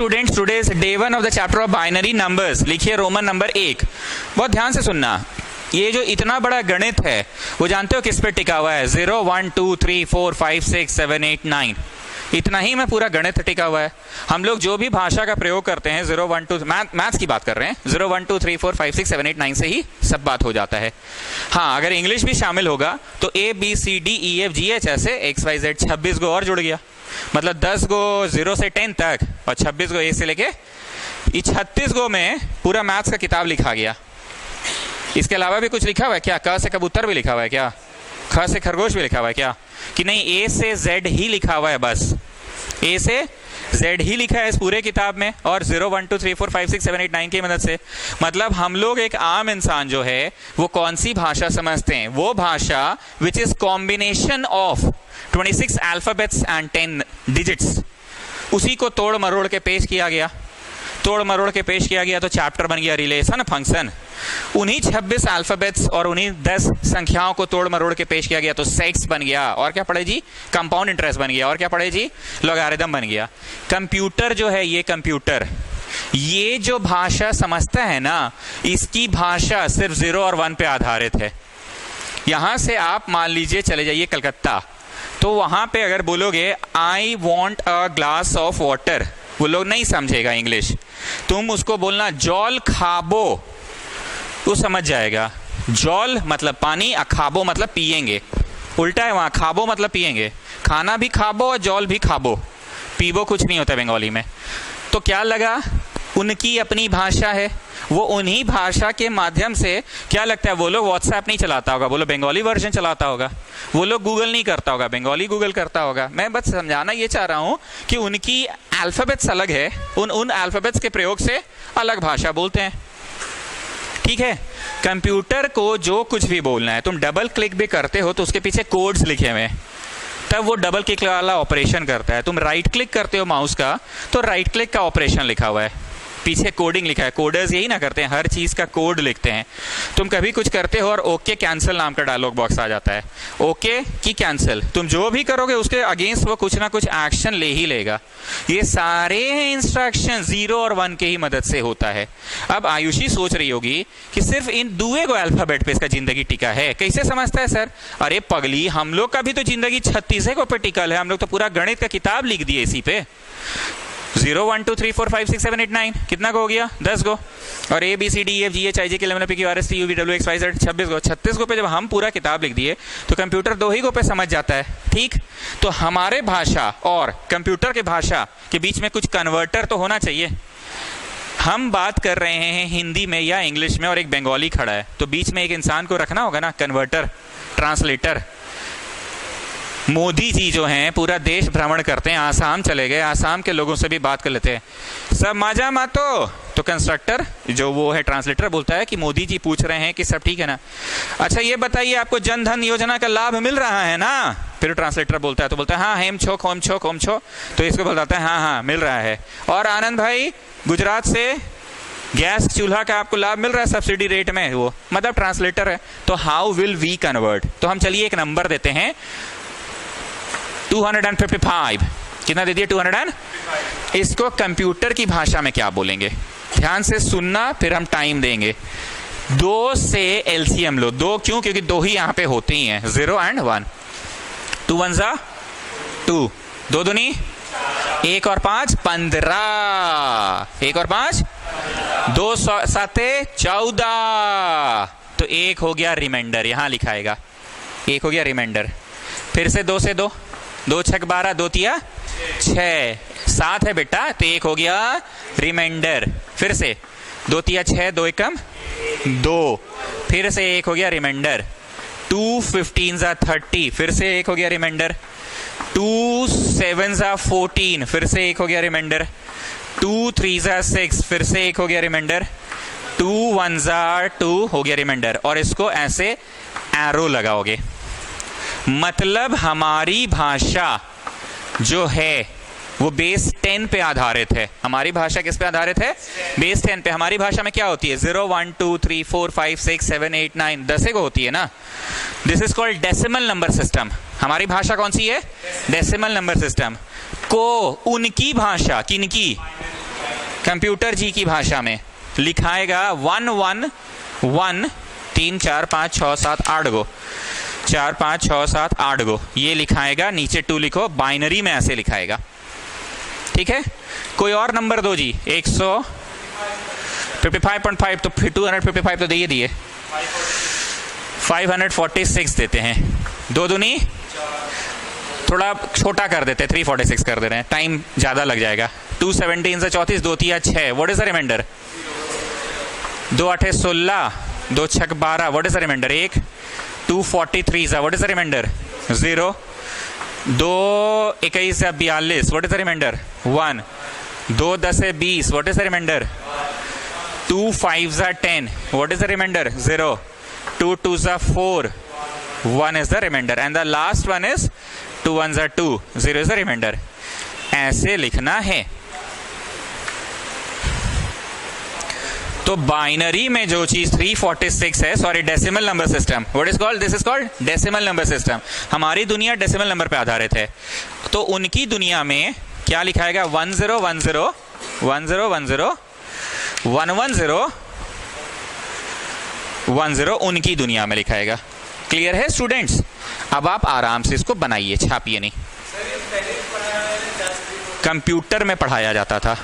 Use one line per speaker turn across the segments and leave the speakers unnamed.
Students, today's day 1 of the chapter of binary numbers. लिखिए Roman number 1। बहुत ध्यान से सुनना। ये जो इतना बड़ा गणित है वो जानते हो किस पे टिका हुआ है? 0 1 2 3 4 5 6 7 8 9, इतना ही में पूरा गणित टिका हुआ है। हम लोग जो भी भाषा का प्रयोग करते हैं 0 1 2 मैथ्स की बात कर रहे हैं, 0 1 2 3 4 5 6 7 8 9 से ही सब बात हो जाता है। हाँ, अगर इंग्लिश भी शामिल होगा तो ABCDEFGH ऐसे XYZ 26 गो और जुड़ गया, मतलब 10 गो 0 से 10 तक और 26 गो A से लेके 36 गो में पूरा मैथ्स का किताब लिखा गया। इसके अलावा भी कुछ लिखा हुआ है क्या? क से कबूतर भी लिखा हुआ है क्या? ख से खरगोश भी लिखा हुआ है क्या? कि नहीं, A से Z ही लिखा हुआ है, बस A से Z ही लिखा है इस पूरे किताब में, और 0 1 2 3 4 5 6 7 8 9 की मदद से। मतलब हम लोग, एक आम इंसान जो है वो कौन सी भाषा समझते हैं? वो भाषा which is combination of 26 alphabets and 10 digits, उसी को तोड़ मरोड़ के पेश किया गया। तोड़ मरोड़ के पेश किया गया तो चैप्टर बन गया रिलेशन फंक्शन। उन्हीं 26 अल्फाबेट्स और उन्हीं 10 संख्याओं को तोड़ मरोड़ के पेश किया गया तो सेट्स बन गया। और क्या पढ़े जी? कंपाउंड इंटरेस्ट बन गया। और क्या पढ़े जी? लॉगरिथम बन गया। कंप्यूटर जो है, ये कंप्यूटर, ये जो भाषा समझता है ना, इसकी भाषा सिर्फ 0 और 1 पे आधारित है। यहां से आप मान लीजिए चले जाइए कलकत्ता, तो वहां पे अगर बोलोगे I want a glass of water, वो लोग नहीं समझेगा इंग्लिश। तुम उसको बोलना जॉल खाबो, वो समझ जाएगा। जॉल मतलब पानी, अखाबो मतलब पिएंगे। उल्टा है वहां, खाबो मतलब पिएंगे। खाना भी खाबो और जॉल भी खाबो, पीबो कुछ नहीं होता बंगाली में। तो क्या लगा, उनकी अपनी भाषा है, वो उन्हीं भाषा के माध्यम से, क्या लगता है वो लोग व्हाट्सएप नहीं चलाता होगा, वो लोग बंगाली वर्जन चलाता होगा। वो लोग गूगल नहीं करता होगा, बंगाली गूगल करता होगा। मैं बस समझाना ये चाह रहा हूं कि उनकी अल्फाबेट्स अलग है, उन अल्फाबेट्स के प्रयोग से अलग भाषा बोलते हैं। ठीक है। कंप्यूटर को जो कुछ भी बोलना है, तुम डबल क्लिक भी करते हो तो उसके पीछे कोड्स लिखे हुए हैं, तब वो डबल क्लिक वाला ऑपरेशन करता है। तुम राइट क्लिक करते हो माउस का तो राइट क्लिक का ऑपरेशन लिखा हुआ है, पीछे कोडिंग लिखा है। कोडर्स यही ना करते हैं, हर चीज का कोड लिखते हैं। तुम कभी कुछ करते हो और ओके कैंसिल नाम का डायलॉग बॉक्स आ जाता है, ओके की कैंसिल। तुम जो भी करोगे उसके अगेंस्ट वो कुछ ना कुछ एक्शन ले ही लेगा। ये सारे इंस्ट्रक्शन 0 और 1 के ही मदद से होता है। अब आयुषी सोच रही होगी कि सिर्फ इन दुए को अल्फाबेट पे इसका जिंदगी टिका है। कैसे समझता है सर? अरे पगली, हम लोग का भी तो जिंदगी 36 को पे टिकल है। हम लोग तो पूरा गणित का किताब लिख दिए इसी पे। 0 1 2 3 4 5 6 7 8 9 कितना को हो गया? 10 गो। और ABCDEFGH IJK LMNO PQ RS T UV W X Y Z 26 गो। 36 गो पे जब हम पूरा किताब लिख दिए तो कंप्यूटर 2 ही गो पे समझ जाता है। ठीक। तो हमारे भाषा और कंप्यूटर के भाषा के बीच में कुछ कन्वर्टर तो होना चाहिए। हम बात कर रहे हैं हिंदी में या इंग्लिश में और एक बंगाली खड़ा है, तो बीच में एक इंसान को रखना होगा ना, कन्वर्टर, ट्रांसलेटर। मोदी जी जो हैं पूरा देश भ्रमण करते हैं, आसाम चले गए, आसाम के लोगों से भी बात कर लेते हैं, सब माजा मातो। तो कंस्ट्रक्टर जो वो है ट्रांसलेटर बोलता है कि मोदी जी पूछ रहे हैं कि सब ठीक है ना, अच्छा ये बताइए आपको जन धन योजना का लाभ मिल रहा है ना? फिर ट्रांसलेटर बोलता है, तो बोलता है हाँ हेम छो खोम छो खोम छो। तो इसको बोलता है हाँ हाँ मिल रहा है। और आनंद भाई गुजरात से गैस चूल्हा का आपको लाभ मिल रहा है सब्सिडी रेट में, वो मतलब ट्रांसलेटर है। तो हाउ विल वी कन्वर्ट? तो हम चलिए एक नंबर देते हैं 255। कितना दे दिया? 200। इसको कंप्यूटर की भाषा में क्या बोलेंगे? ध्यान से सुनना, फिर हम टाइम देंगे। 2 से एलसीएम लो। 2 क्यों? क्योंकि 2 ही यहां पे होते ही हैं, 0 and 1। 2 1 जा 2, 2 दूनी 1 और 5 15, 1 और 5 2 7 14। तो 1 हो गया रिमाइंडर, यहां लिखाएगा 1 हो गया रिमाइंडर। फिर से 2 से 2, 2 6 12, 2 तिया 6, 7 है बेटा, तो 1 हो गया रिमाइंडर। फिर से 2 तिया 6, 2 एकम 2, फिर से 1 हो गया रिमाइंडर। 2 15 जा 30, फिर से 1 हो गया रिमाइंडर। 2 7 जा 14, फिर से 1 हो गया रिमाइंडर। 2 3 जा 6, फिर से 1 हो गया रिमाइंडर। 2 1 जा 2 हो गया रिमाइंडर। और इसको ऐसे एरो लगाओगे, मतलब हमारी भाषा जो है वो बेस 10 पे आधारित है। हमारी भाषा किस पे आधारित है? बेस 10 पे। हमारी भाषा में क्या होती है? 0 1 2 3 4 5 6 7 8 9 10 को होती है ना। This is called decimal number system. हमारी भाषा कौन सी है? Decimal number system. को उनकी भाषा, किनकी? कंप्यूटर जी की भाषा में लिखाएगा 1 1 1 3 4 5 6 7 8 गो 4 5 6 7 8 गो ये लिखाएगा, नीचे 2 लिखो, बाइनरी में ऐसे लिखाएगा। ठीक है, कोई और नंबर दो जी। 155.5 तो फिर 255 तो दिए दिए 546 देते हैं। 2 दूनी थोड़ा छोटा कर देते हैं, 346 कर दे रहे हैं, टाइम ज़्यादा लग जाएगा। 217 से 34, 2 3 6, what is the reminder? 2 8 16, 2 6 12, what is the reminder? 1 243 what is the reminder? 0 2 21 से 42, व्हाट इज द रिमाइंडर? 1 2 10 से 20, व्हाट इज द रिमाइंडर? 2 5 से 10, व्हाट इज द रिमाइंडर? 0 2 2 से 4, 1 is the remainder and the last one is 2 1s are 2, 0 is the remainder। ऐसे लिखना है। तो binary में जो चीज 346 है, sorry decimal number system, what is called? This is called decimal number system. हमारी दुनिया डेसिमल नंबर पे आधारित है, तो उनकी दुनिया में क्या लिखाएगा? 10 10 10 10 11 10 10 उनकी दुनिया में लिखाएगा। क्लियर है स्टूडेंट्स? अब आप आराम से इसको बनाइए, छापिए नहीं। कंप्यूटर में पढ़ाया जाता था,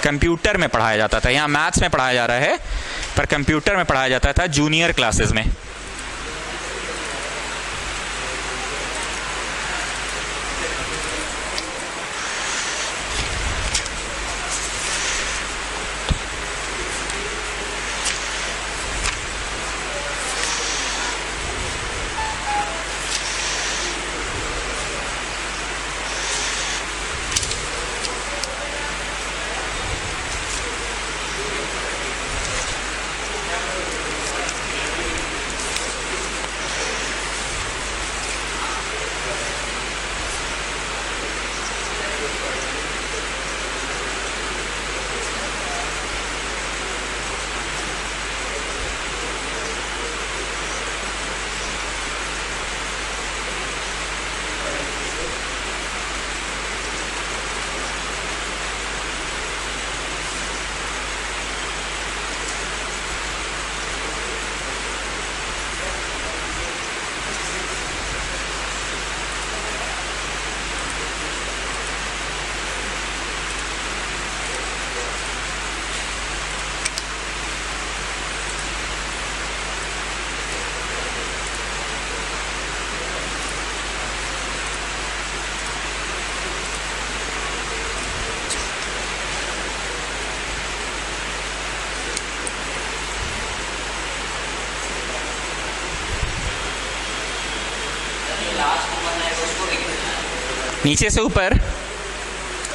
कंप्यूटर में पढ़ाया जाता था। यहाँ मैथ्स में पढ़ाया जा रहा है, पर कंप्यूटर में पढ़ाया जाता था जूनियर क्लासेस में। नीचे से ऊपर,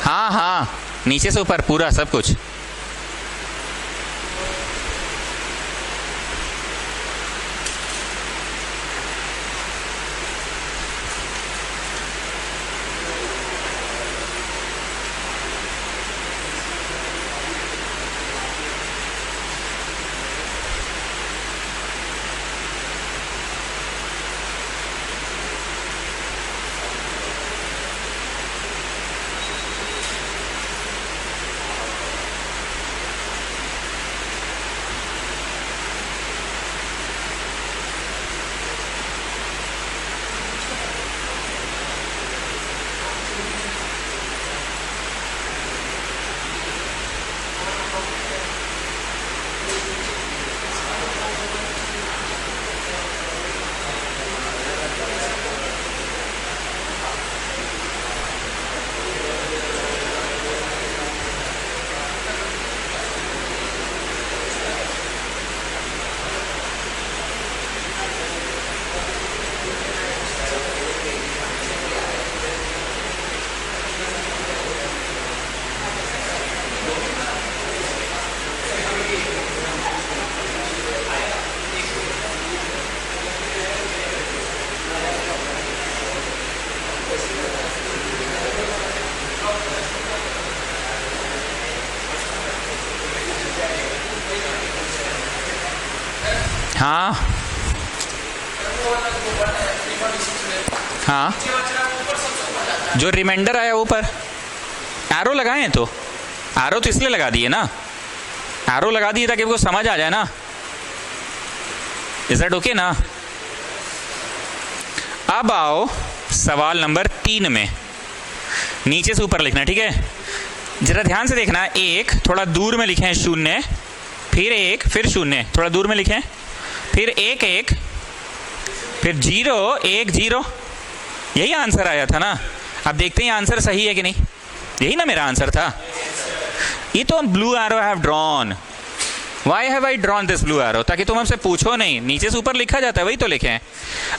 हाँ हाँ, नीचे से ऊपर पूरा सब कुछ। हाँ हाँ, जो रिमाइंडर आया ऊपर एरो लगाए तो एरो तो इसलिए लगा दिए ना, एरो लगा दिए ताकि वो समझ आ जाए ना। इज दैट ओके ना? अब आओ सवाल नंबर 3 में, नीचे से ऊपर लिखना, ठीक है? जरा ध्यान से देखना, एक थोड़ा दूर में लिखें 0, फिर 1, फिर 0, थोड़ा दूर में लिखें, फिर 1 1, फिर 0 1 0। यही आंसर आया था ना? अब देखते हैं आंसर सही है कि नहीं। यही ना मेरा आंसर था। ये तो blue arrow have drawn. Why have I drawn this blue arrow? ताकि तुम हमसे पूछो नहीं, नीचे से ऊपर लिखा जाता है, वही तो लिखें।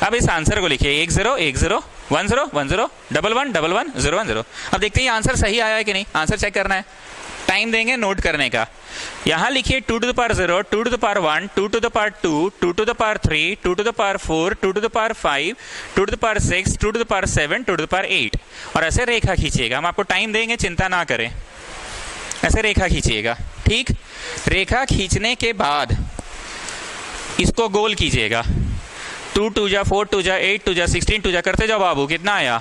अब इस आंसर को लिखिए 1 0 1 0 1 0 1 0 1 1 1 1 0 1 0। अब देखते हैं आंसर सही आया है कि नहीं। आंसर चेक करना है, टाइम देंगे नोट करने का। यहाँ लिखिए 2 to the power 0, 2 to the power 1, 2 to the power 2, 2 to the power 3, 2 to the power 4, 2 to the power 5, 2 to the power 6, 2 to the power 7, 2 to the power 8। और ऐसे रेखा खींचिएगा। हम आपको टाइम देंगे, चिंता ना करें, ऐसे रेखा खींचिएगा, ठीक? रेखा खींचने के बाद इसको गोल कीजिएगा। 2 2 जा 4 2 जा 8 2 जा 16 2 जा करते जाओ बाबू। कितना आया?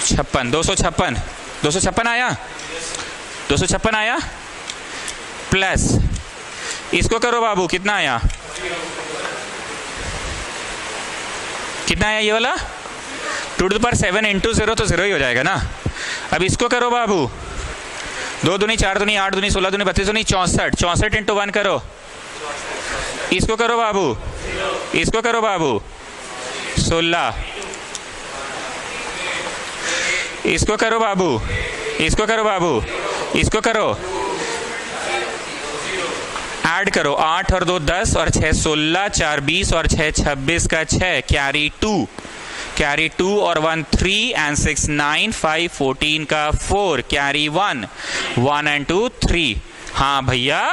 56, 256, 256 आया, 256 आया। प्लस इसको करो बाबू, कितना आया? कितना आया ये वाला? 2 to the power 7 into 0 तो 0 ही हो जाएगा ना। अब इसको करो बाबू, 2 दूनी 4 दूनी 8 दूनी 16 दूनी 32 दूनी 64, 64 इंटू 1 करो। इसको करो बाबू, इसको करो बाबू 16, इसको करो बाबू, इसको करो बाबू, इसको करो, ऐड करो 8 और 2 10 और 6 16, 4 20 और 6 26 का 6, कैरी 2, कैरी 2 और 1 3 एंड 6 9, 5 14 का 4, कैरी 1 1 एंड 2 3। हाँ भैया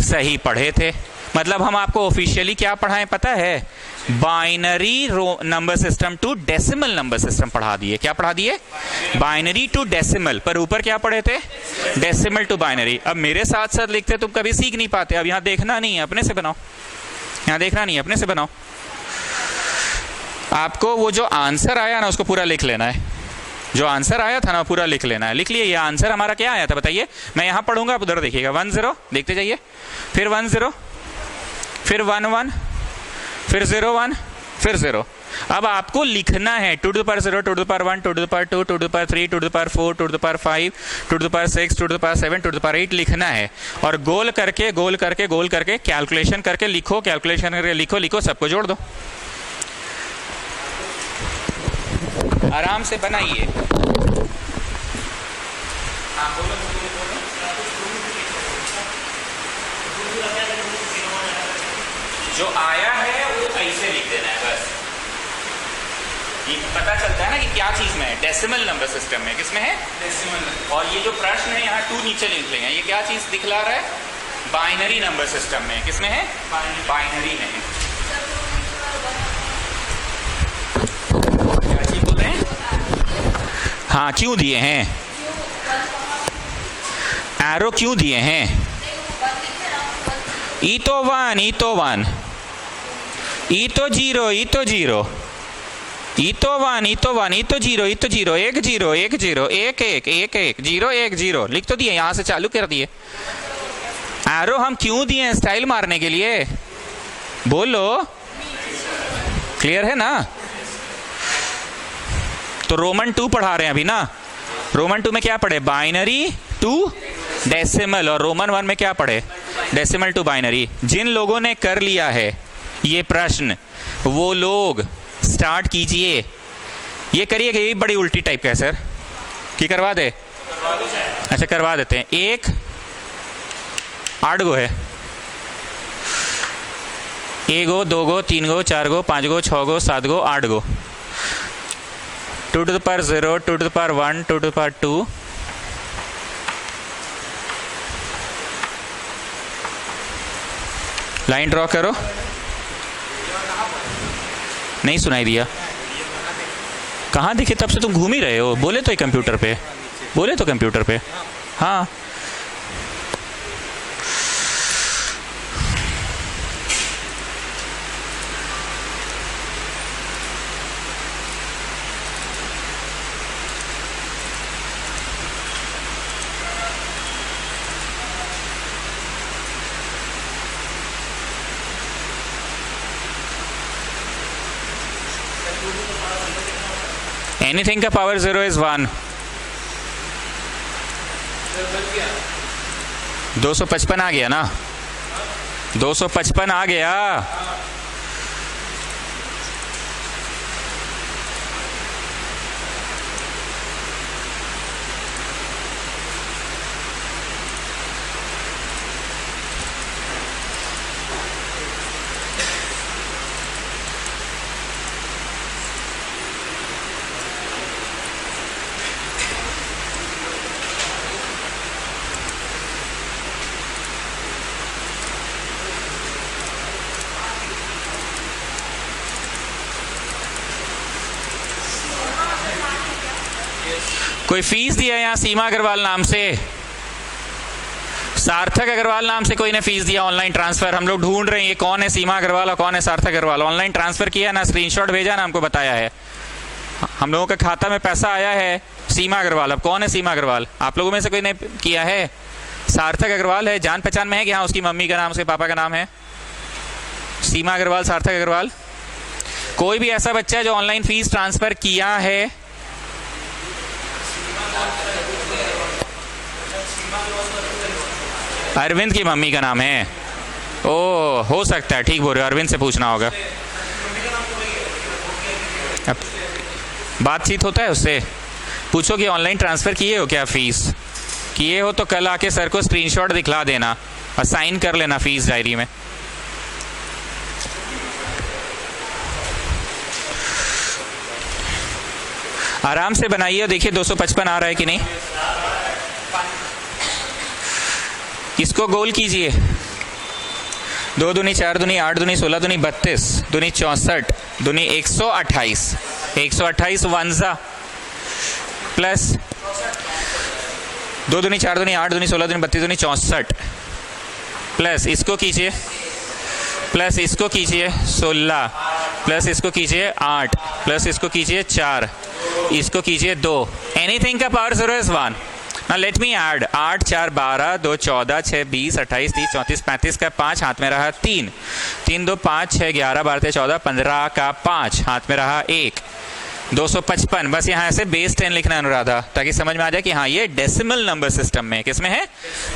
सही पढ़े थे। मतलब हम आपको ऑफिशियली क्या पढ़ाएं पता है? Binary number system to decimal number system पढ़ा दिए। क्या पढ़ा दिए? Binary to decimal. पर ऊपर क्या पढ़े थे? Decimal to binary. अब मेरे साथ साथ लिखते तुम कभी सीख नहीं पाते। अब यहां देखना नहीं है, अपने से बनाओ। यहां देखना नहीं है, अपने से बनाओ। आपको वो जो आंसर आया ना उसको पूरा लिख लेना है। जो आंसर आया था ना पूरा लिख लेना है। लिख लिए? ये आंसर हमारा क्या आया था बताइए? मैं यहां पढ़ूंगा, आप उधर देखिएगा। 1 0 देखते जाइए, फिर 1 0, फिर 1 1, फिर 0 1, फिर 0। अब आपको लिखना है 2 to the power 0, 2 to the power 1, 2 to the power 2, 2 to the power 3, 2 to the power 4, 2 to the power 5, 2 to the power 6, 2 to the power 7, 2 to the power 8 लिखना है। और गोल करके गोल करके गोल करके कैलकुलेशन करके लिखो, कैलकुलेशन करके लिखो, लिखो, सबको जोड़ दो। आराम से बनाइए। जो आया है वो ऐसे लिख देना है बस। ये पता चलता है ना कि क्या चीज में है? डेसिमल नंबर सिस्टम में। किसमें है? डेसिमल। और ये जो प्रश्न है यहाँ 2 नीचे लिख लेंगे। ये क्या चीज दिखला रहा है? बाइनरी नंबर सिस्टम में। किसमें है? बाइनरी में है। क्या चीज बोल रहे हैं? हाँ, क्यों दिए हैं? एरो क्यों दिए हैं? ई तो 1, ई तो 1, ई तो 0, ई तो 0, ई तो 1, ई तो 1, ई तो 0, ई तो 0, 1 0 1 0 1 1 1 1 0 1 0 लिख तो दिए, यहां से चालू कर दिए। एरो हम क्यों दिए? स्टाइल मारने के लिए। बोलो, क्लियर है ना? तो रोमन 2 पढ़ा रहे हैं अभी ना। रोमन 2 में क्या पढ़े? Binary to decimal. और रोमन 1 में क्या पढ़े? Decimal to binary. जिन लोगों ने कर लिया है ये प्रश्न, वो लोग स्टार्ट कीजिए। ये करिए कि ये बड़ी उल्टी टाइप का है सर, कि करवा दे? अच्छा करवा देते हैं। 1 8 गो है। 1 गो 2 गो 3 गो 4 गो 5 गो 6 गो 7 गो 8 गो। 2 to the power 0, 2 to the power 1, 2 to the power 2, line draw करो। नहीं सुनाई दिया? कहाँ दिखे? तब से तुम घूम ही रहे हो। बोले तो कंप्यूटर पे, बोले तो कंप्यूटर पे। हाँ एनीथिंग का पावर 0 इज 1। 255 आ गया ना, 255 आ गया। कोई फीस दिया यहाँ सीमा अग्रवाल नाम से, सार्थक अग्रवाल नाम से कोई ने फीस दिया ऑनलाइन ट्रांसफर। हम लोग ढूंढ रहे हैं ये कौन है सीमा अग्रवाल और कौन है सार्थक अग्रवाल। ऑनलाइन ट्रांसफर किया ना, स्क्रीनशॉट भेजा ना, हमको बताया है हम लोगों के खाता में पैसा आया है सीमा अग्रवाल। अब कौन है सीमा अग्रवाल? आप लोगों में से कोई ने किया है? सार्थक अग्रवाल है, जान पहचान में है कि हाँ उसकी मम्मी का नाम उसके पापा का नाम है सीमा अग्रवाल, सार्थक अग्रवाल। कोई भी ऐसा बच्चा है जो ऑनलाइन फीस ट्रांसफर किया है? अरविंद की मम्मी का नाम है? ओ हो सकता है, ठीक बोल रहे हो, अरविंद से पूछना होगा। बातचीत होता है उससे, पूछो कि ऑनलाइन ट्रांसफर किए हो क्या, फीस किए हो तो कल आके सर को स्क्रीनशॉट दिखला देना और साइन कर लेना फीस डायरी में। आराम से बनाइए, देखिए 255 आ रहा है कि नहीं। इसको गोल कीजिए, 2 दूनी 4 दूनी 8 दूनी 16 दूनी 32 दूनी 64 दूनी 128, 128 वंजा प्लस 2 दूनी 4 दूनी 8 दूनी 16 दूनी 32 दूनी 64 प्लस इसको कीजिए, प्लस इसको कीजिए 16 प्लस इसको कीजिए 8 प्लस इसको कीजिए 4 इसको कीजिए 2। एनीथिंग का power 0 is 1। Now let me add 8 4 12 2 14 6 20 28 30 34 35 का 5 हाथ में रहा 3 3 2 5 6 11 12 14 15 का 5 हाथ में रहा 1 255। बस यहाँ से बेस 10 लिखना है अनुराधा, ताकि समझ में आ जाए कि हाँ ये डेसिमल नंबर सिस्टम में, किसमें है?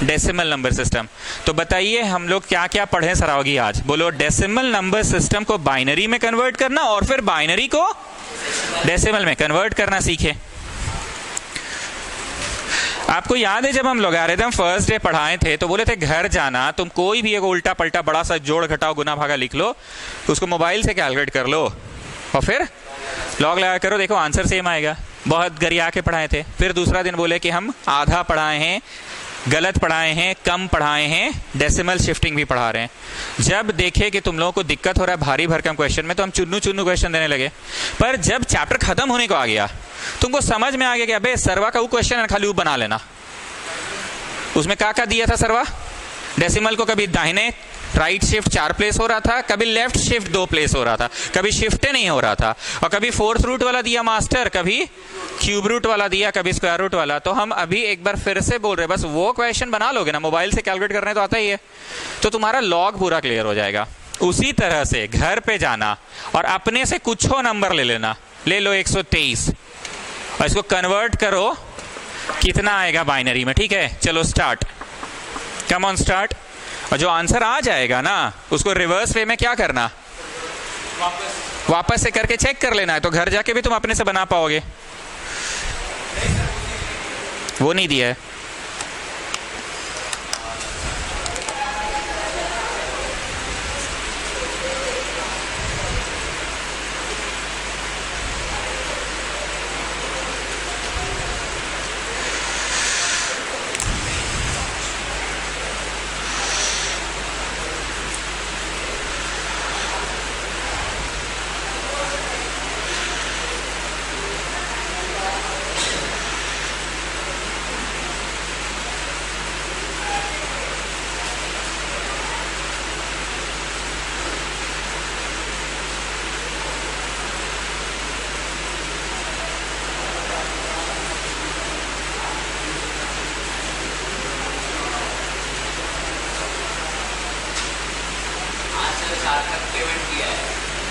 Decimal number system. तो बताइए हम लोग क्या क्या पढ़े सरावगी आज? बोलो, डेसिमल नंबर सिस्टम को बाइनरी में कन्वर्ट करना और फिर बाइनरी को डेसिमल में कन्वर्ट करना सीखे। आपको याद है जब हम लॉगरिथम फर्स्ट डे पढ़ाए थे तो बोले थे घर जाना तुम कोई भी एक उल्टा पलटा बड़ा सा जोड़ घटाओ गुना भागा लिख लो, उसको मोबाइल से कैलकुलेट कर लो और फिर लॉग लगा करो, देखो आंसर सेम आएगा। बहुत गरिया के पढ़ाए थे। फिर दूसरा दिन बोले कि हम आधा पढ़ाए हैं, गलत पढ़ाए हैं, कम पढ़ाए हैं, डेसिमल शिफ्टिंग भी पढ़ा रहे हैं। जब देखे कि तुम लोगों को दिक्कत हो रहा है भारी भरकम क्वेश्चन में तो हम चुन्नू चुन्नू क्वेश्चन देने लगे। पर जब चैप्टर खत्म होने को आ गया तुमको समझ में आ गया कि अबे सरवा का वो क्वेश्चन है, खाली वो बना लेना। उसमें क्या दिया था सरवा? डेसिमल को कभी दाहिने राइट शिफ्ट 4 प्लेस हो रहा था, कभी लेफ्ट शिफ्ट 2 प्लेस हो रहा था, कभी शिफ्ट नहीं हो रहा था, और कभी फोर्थ रूट वाला दिया मास्टर, कभी क्यूब रूट वाला दिया, कभी स्क्वायर रूट वाला। तो हम अभी एक बार फिर से बोल रहे हैं, बस वो क्वेश्चन बना लोगे ना, मोबाइल से कैलकुलेट करने तो आता ही है, तो तुम्हारा लॉग पूरा क्लियर हो जाएगा। उसी तरह से घर पे जाना और अपने से कुछ नंबर ले लेना, ले लो 123 और इसको कन्वर्ट करो, कितना आएगा बाइनरी में। ठीक है, चलो स्टार्ट, कम ऑन स्टार्ट। और जो आंसर आ जाएगा ना उसको रिवर्स वे में क्या करना, वापस से करके चेक कर लेना है, तो घर जाके भी तुम अपने से बना पाओगे। वो नहीं दिया है।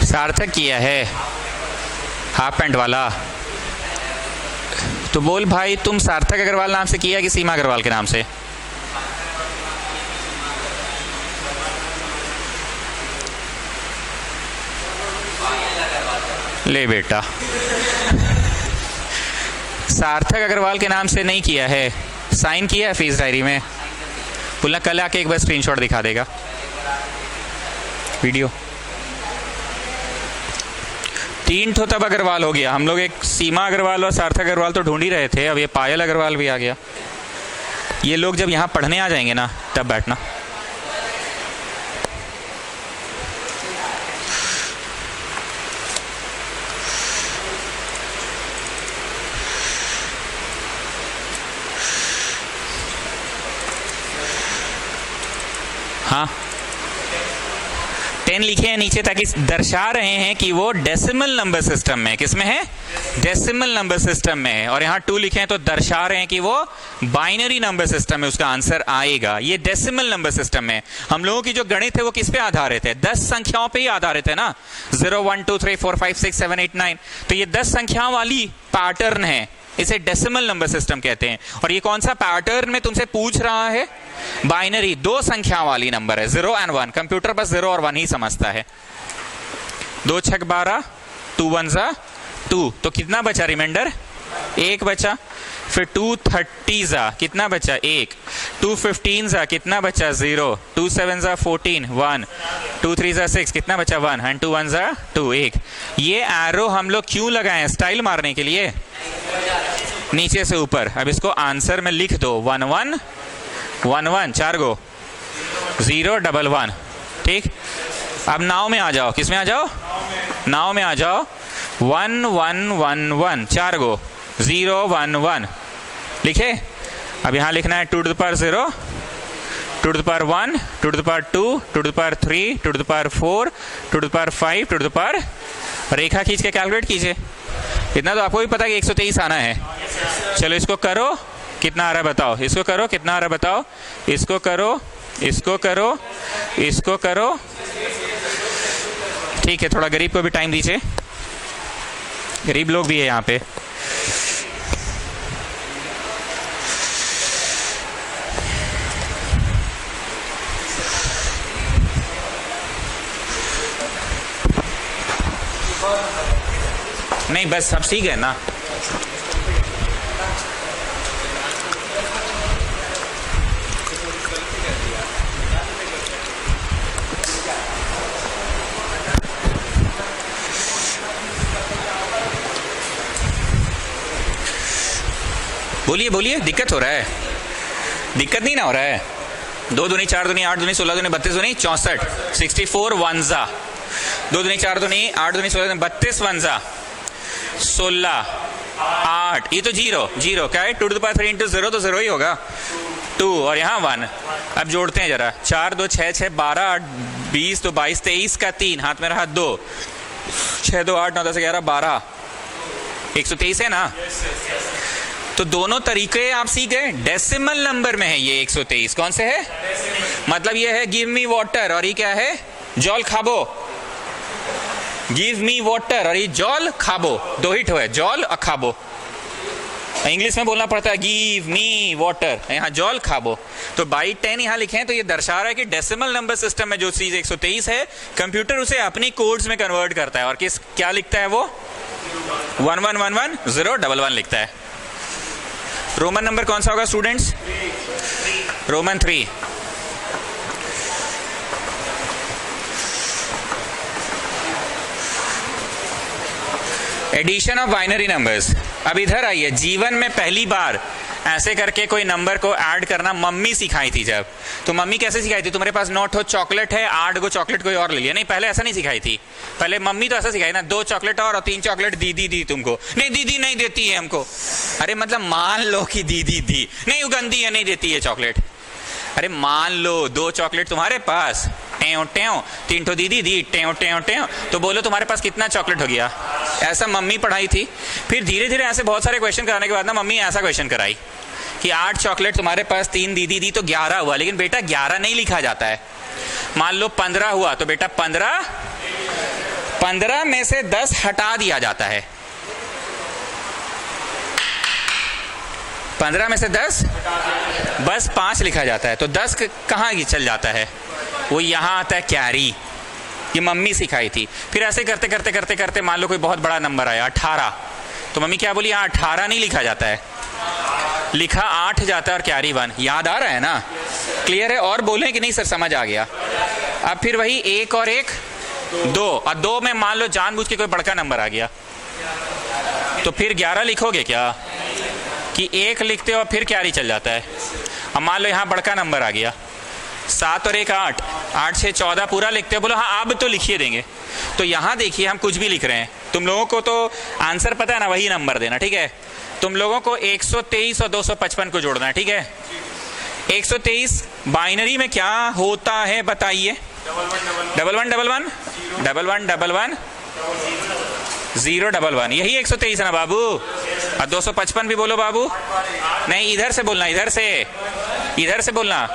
सार्थक किया है हाफ पैंट वाला। तो बोल भाई, तुम सार्थक अग्रवाल नाम से किया कि सीमा अग्रवाल के नाम से? ले बेटा, सार्थक अग्रवाल के नाम से नहीं किया है, साइन किया है फीस डायरी में। बोलना कल आके एक बार स्क्रीनशॉट दिखा देगा वीडियो। 3 तो तब अग्रवाल हो गया। हम लोग एक सीमा अग्रवाल और सार्थक अग्रवाल तो ढूंढ ही रहे थे, अब ये पायल अग्रवाल भी आ गया। ये लोग जब यहाँ पढ़ने आ जाएंगे ना, तब बैठना। हाँ, 10 लिखे हैं नीचे, ताकि दर्शा रहे हैं कि वो डेसिमल नंबर सिस्टम में, किसमें है? डेसिमल नंबर सिस्टम में है। और यहाँ 2 लिखे हैं तो दर्शा रहे हैं कि वो बाइनरी नंबर सिस्टम में उसका आंसर आएगा। ये डेसिमल नंबर सिस्टम में हम लोगों की जो गणित है वो किस पे आधारित है? 10 संख्याओं पे ही आधारित है ना। 0 1 2 3 4 5 6 7 8 9। तो ये 10 संख्याओं वाली पैटर्न है, इसे डेसिमल नंबर सिस्टम कहते हैं। और ये कौन सा पैटर्न में तुमसे पूछ रहा है? बाइनरी, 2 संख्या वाली नंबर है, 0 and 1। कंप्यूटर बस 0 और 1 ही समझता है। 2 छक 12, 2 1 जा 2, तो कितना बचा रिमाइंडर? 1 बचा। फिर 2 30 जा कितना बचा? 1। 2 15 जा कितना बचा? 0। 2 7 जा 14, 1। 2 3 जा 6 कितना बचा? 1। एंड 2 1 जा 2, 1। ये एरो हम लोग क्यों लगाए? स्टाइल मारने के लिए, नीचे से ऊपर। अब इसको आंसर में लिख दो, 1 1 1 1, 4 गो 0 1 1। ठीक, अब नाव में आ जाओ। किस में आ जाओ? नाव में आ जाओ। 1 1 1 1, 4 गो 0 1 1 लिखे। अब यहां लिखना है 2 to the power 0, 2 to the power 1, 2 to the power 2, 2 to the power 3, 2 to the power 4, 2 to the power 5, 2 to the power। रेखा खींच के कैलकुलेट कीजिए। इतना तो आपको भी पता है कि 123 आना है। चलो इसको करो, कितना आ रहा है बताओ। इसको करो, कितना आ रहा है बताओ। इसको करो, इसको करो, इसको करो। ठीक है, थोड़ा गरीब को भी टाइम दीजिए, गरीब लोग भी है यहाँ पे। नहीं बस सब सीख गए ना। बोलिए बोलिए, दिक्कत हो रहा है? दिक्कत नहीं ना हो रहा है? 2 दूनी 4 दूनी 8 दूनी 16 दूनी 32 दूनी 64, 64 1 जा। 2 दूनी 4 दूनी 8 दूनी 16 दूनी 32 1 जा 16 8। ये तो 0 0 क्या है? 2 to the power 3 into 0 तो 0 ही होगा। 2 और यहाँ 1। अब जोड़ते हैं जरा। 4 2 6 6 12 8 20 तो 22 23 का 3 हाथ में रहा 2, 6 2 8 9 10 11 12, 123 है ना। तो दोनों तरीके आप सीख गए। डेसिमल नंबर में है ये 123। कौन से है? मतलब ये है गिव मी वाटर, और ये क्या है? जॉल खाबो। गिव मी वाटर और ये जॉल खाबो, 2 हिट हुए, जॉल और खाबो। इंग्लिश में बोलना पड़ता है गिव मी वाटर, यहाँ जॉल खाबो। तो बाई 10 यहाँ लिखे हैं, तो ये दर्शा रहा है कि डेसिमल नंबर सिस्टम में जो चीज 123 है, कंप्यूटर उसे अपनी कोड्स में कन्वर्ट करता है। और किस क्या लिखता है वो? 1 1 1 1 0 1 1 लिखता है। रोमन नंबर कौन सा होगा students? Roman 3। Addition of binary numbers. अब इधर आइए, जीवन में पहली बार ऐसे करके कोई नंबर को ऐड करना मम्मी सिखाई थी। जब तो मम्मी कैसे सिखाई थी? तुम्हारे पास 9 चॉकलेट है, 8 गो चॉकलेट कोई और ले लिया। नहीं, पहले ऐसा नहीं सिखाई थी। पहले मम्मी तो ऐसा सिखाई ना, 2 चॉकलेट और 3 चॉकलेट दीदी दी तुमको। नहीं दीदी नहीं देती है हमको। अरे मतलब मान लो कि दीदी दी, नहीं वो गंदी है, नहीं देती है चॉकलेट। अरे मान लो 2 चॉकलेट तुम्हारे पास, टेव टेव, 3 तो दीदी दी, टेव टेव टेव, तो बोलो तुम्हारे पास कितना चॉकलेट हो गया? ऐसा मम्मी पढ़ाई थी। फिर धीरे धीरे ऐसे बहुत सारे क्वेश्चन कराने के बाद ना मम्मी ऐसा क्वेश्चन कराई कि 8 चॉकलेट तुम्हारे पास, 3 दीदी दी, तो 11 हुआ। लेकिन बेटा 11 नहीं लिखा जाता है। मान लो 15 हुआ, तो बेटा 15 में से 10 हटा दिया जाता है। 15 में से 10 बस 5 लिखा जाता है, तो 10 कहाँ चल जाता है? वो यहाँ आता है कैरी। ये मम्मी सिखाई थी। फिर ऐसे करते करते करते करते मान लो कोई बहुत बड़ा नंबर आया 18, तो मम्मी क्या बोली? यहाँ 18 नहीं लिखा जाता है, लिखा 8 जाता है और कैरी 1। याद आ रहा है ना? क्लियर है? और बोलें कि नहीं सर समझ आ गया? अब फिर वही 1 और 1 2, और 2 में मान लो जानबूझ के कोई बड़का नंबर आ गया, तो फिर 11 लिखोगे क्या? कि 1 लिखते हो और फिर कैरी चल जाता है। अब मान लो यहाँ बड़का नंबर आ गया 7 और 1 8, 8 6 14 पूरा लिखते हो, बोलो हाँ अब तो लिखिए देंगे। तो यहाँ देखिए हम कुछ भी लिख रहे हैं, तुम लोगों को तो आंसर पता है ना, वही नंबर देना, ठीक है? तुम लोगों को 123 और 255 को जोड़ना है, ठीक है? 123 बाइनरी में क्या होता है बताइए? 1111 1111 11 0 11, यही 123 है ना बाबू? और 255 भी बोलो बाबू। नहीं, इधर से बोलना, इधर से बोलना।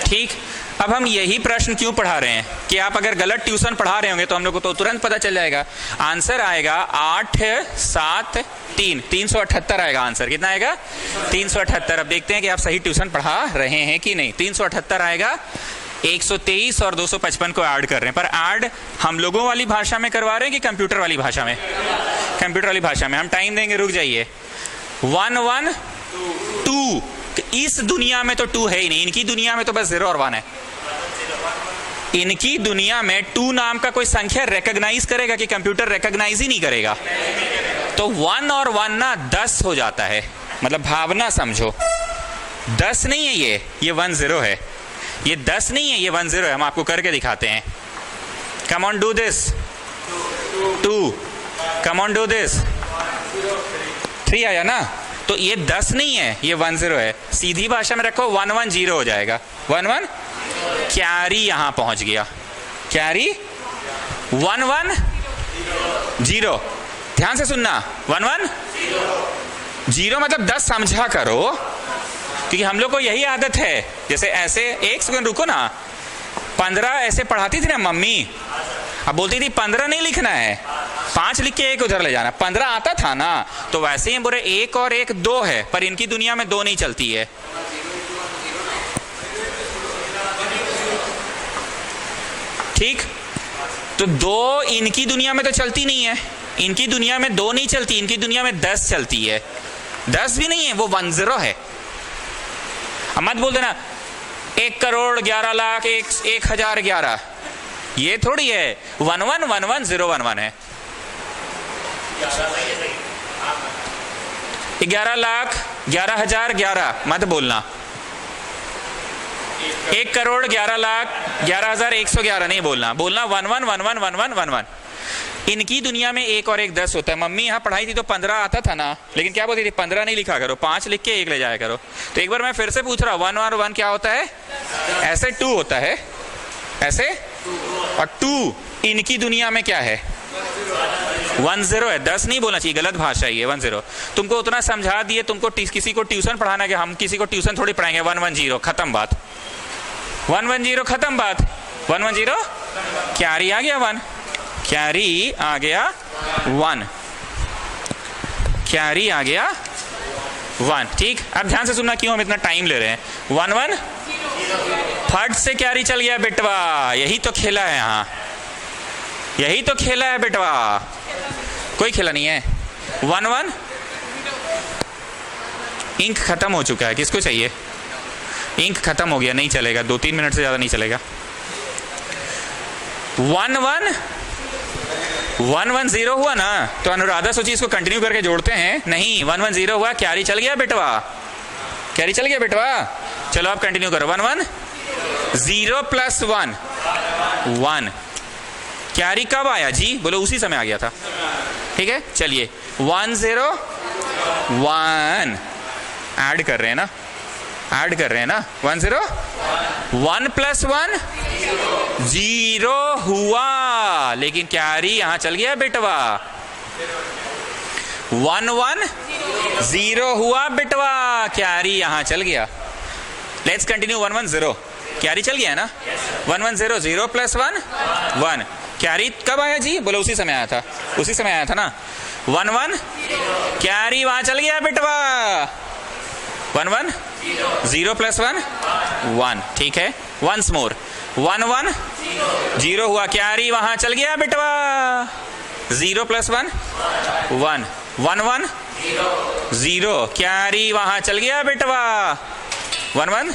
ठीक। अब हम यही प्रश्न क्यों पढ़ा रहे हैं कि आप अगर गलत ट्यूशन पढ़ा रहे होंगे तो हम लोग को तो तुरंत पता चल जाएगा। आंसर आएगा 8 7 3, 378 आएगा आंसर। कितना आएगा? 378। अब देखते हैं कि आप सही ट्यूशन पढ़ा रहे हैं कि नहीं। 378 आएगा। 123 और 255 को ऐड कर रहे हैं, पर ऐड हम लोगों वाली भाषा में करवा रहे हैं कि कंप्यूटर वाली भाषा में? कंप्यूटर वाली भाषा में। हम टाइम देंगे, रुक जाइए। 1 1 2, इस दुनिया में तो 2 है ही नहीं, इनकी दुनिया में तो बस 0 और 1 है। इनकी दुनिया में 2 नाम का कोई संख्या रिकॉग्नाइज करेगा कि कंप्यूटर रिकॉग्नाइज ही नहीं करेगा? तो 1 और 1 ना 10 हो जाता है। मतलब भावना समझो, 10 नहीं है ये 1 0 है। ये 10 नहीं है, ये 1 0 है। हम आपको करके दिखाते हैं। Come on do this. 2, come on do this. 3 आया ना? तो ये 10 नहीं है, ये 1 0 है। सीधी भाषा में रखो 1 1 0 हो जाएगा। 1 1 कैरी यहां पहुंच गया। कैरी 1 1 0। ध्यान से सुनना, 1 1 0 मतलब 10 समझा करो, क्योंकि हम लोग को यही आदत है। जैसे ऐसे, एक सेकंड रुको ना, 15 ऐसे पढ़ाती थी ना मम्मी, अब बोलती थी 15 नहीं लिखना है, 5 लिख के 1 उधर ले जाना। 15 आता था ना, तो वैसे ही बोले 1 और 1 2 है, पर इनकी दुनिया में 2 नहीं चलती है। ठीक, तो 2 इनकी दुनिया में तो चलती नहीं है, इनकी दुनिया में 2 नहीं चलती, इनकी दुनिया में 10 चलती है। 10 भी नहीं है, वो 1 0 है। अब मत बोल देना 1 करोड़ 11 लाख 1,011, ये थोड़ी है। 1 1 1 1 0 1 1 है। 11 लाख 11,011 मत बोलना। 1 करोड़ 11 लाख 11,111 नहीं बोलना। बोलना 1 1 1 1 1 1 1 1। इनकी दुनिया में 1 और 1 10 होता है। मम्मी यहाँ पढ़ाई थी तो 15 आता था ना, लेकिन क्या बोलती थी? 15 नहीं लिखा करो, 5 लिख के 1 ले जाया करो। तो एक बार मैं फिर से पूछ रहा हूँ, 1 और 1 क्या होता है? ऐसे 2 होता है, ऐसे। और 2 इनकी दुनिया में क्या है? 1 0 है। 10 नहीं बोलना चाहिए, गलत भाषा है ये, 1 0। तुमको उतना समझा दिए, तुमको किसी को ट्यूशन पढ़ाना कि हम किसी को ट्यूशन थोड़ी पढ़ाएंगे। 1 1 0 खत्म बात। 1 1 0 खत्म बात। 1 1 0 कैरी आ गया 1, कैरी आ गया 1, कैरी आ गया 1। ठीक, अब ध्यान से सुनना क्यों हम इतना टाइम ले रहे हैं। 1 1 फट से कैरी चल गया बेटवा। यही तो खेला है यहाँ, यही तो खेला है बेटवा, कोई खेला नहीं है। 1 1 इंक खत्म हो चुका है। किसको चाहिए? इंक खत्म हो गया, नहीं चलेगा, 2-3 मिनट से ज्यादा नहीं चलेगा। 1 1 1 1 0 हुआ ना, तो अनुराधा सोची इसको कंटिन्यू करके जोड़ते हैं। नहीं, 1 1 0 हुआ, कैरी चल गया बेटवा, कैरी चल गया बेटवा। चलो आप कंटिन्यू करो। 1 1 0 प्लस 1 1। कैरी कब आया जी? बोलो उसी समय आ गया था। ठीक है, चलिए 1 0 1 ऐड कर रहे हैं ना, ऐड कर रहे हैं ना। 1 0 1 प्लस 1 0 हुआ, लेकिन कैरी यहां चल गया बेटवा। 1 1 0 हुआ बेटवा, कैरी यहां चल गया। Let's continue. 1 1 0 कैरी चल गया है ना। 1 1 0 0 प्लस 1 1, कैरी कब आया जी? बोलो उसी समय आया था, उसी समय आया था ना। 1 1 कैरी वहां चल गया बेटवा। 1 1 0 प्लस 1 1, ठीक है। वंस मोर 1 1 0 हुआ, कैरी वहां चल गया बेटवा। 0 प्लस 1 1 1 1 0 कैरी वहां चल गया बेटवा। 1 1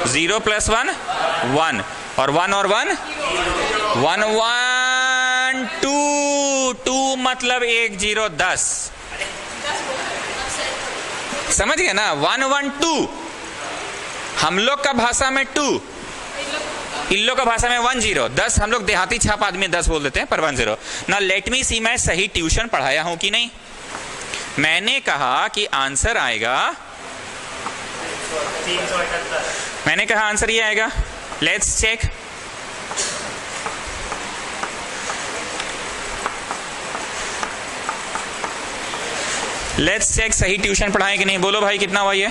0 प्लस 1 1 और 1 और 1 1 1 2 2 मतलब 1 0 10। समझ गए ना? 1 1 2 हम लोग का भाषा में 2, इन लोग का भाषा में 1 0 10। हम लोग देहाती छाप आदमी 10 बोल देते हैं, पर 1 0 ना। लेट मी सी, मैं सही ट्यूशन पढ़ाया हूं कि नहीं? मैंने कहा कि आंसर आएगा, मैंने कहा आंसर ये आएगा। Let's check. लेट्स चेक सही ट्यूशन पढ़ाए कि नहीं। बोलो भाई कितना हुआ ये?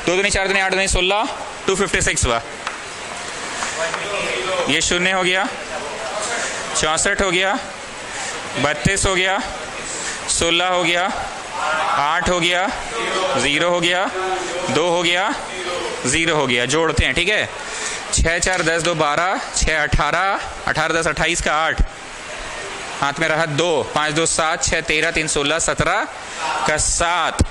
2 दूनी 4 दूनी 8 दूनी 16, 256 हुआ। ये 0 हो गया, 64 हो गया, 32 हो गया, 16 हो गया, 8 हो गया, 0 हो गया, 2 हो गया, 0 हो गया। जोड़ते हैं, ठीक है। 6 4 10 2 12, 6 18, 18 10 28 का 8, हाथ में रहा 2, 5 2 7, 6 13 3 16 17 का 7,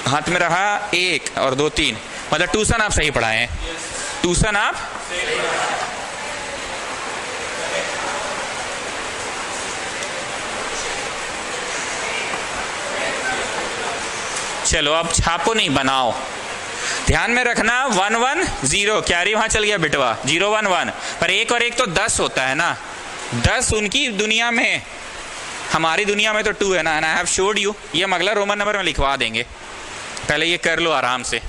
हाथ में रहा 1 और 2 3। मतलब ट्यूशन आप सही पढ़ाए हैं, ट्यूशन आप। चलो अब छापो नहीं, बनाओ। ध्यान में रखना 1 1 0 कैरी वहां चल गया बेटवा। 0 1 1 पर 1 और 1 तो 10 होता है ना। 10 उनकी दुनिया में, हमारी दुनिया में तो 2 है ना। And I have showed you. ये हम अगला रोमन नंबर में लिखवा देंगे, पहले ये कर लो आराम से।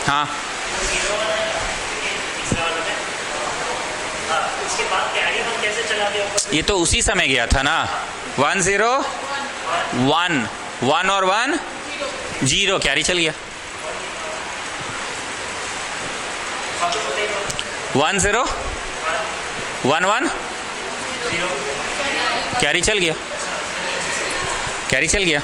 हाँ
उसके बाद कैरी हम कैसे चला दिया?
ये तो उसी समय गया था ना। 1 0 1 1 और 1 0 कैरी चल गया। 1 0 1 1 कैरी चल गया, कैरी चल गया,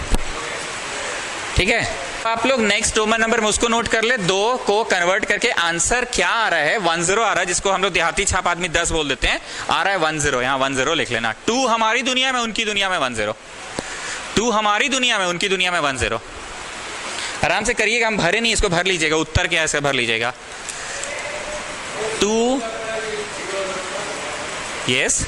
ठीक है। आप लोग नेक्स्ट रोमन नंबर में उसको नोट कर ले। 2 को कन्वर्ट करके आंसर क्या आ रहा है? 1 0 आ रहा है, जिसको हम लोग देहाती छाप आदमी 10 बोल देते हैं। आ रहा है 1 0, यहाँ 1 0 लिख लेना। 2 हमारी दुनिया में, उनकी दुनिया में 1 0। 2 हमारी दुनिया में, उनकी दुनिया में 1 0। आराम से करिएगा, हम भरे नहीं, इसको भर लीजिएगा। उत्तर क्या ऐसे भर लीजिएगा। 2 यस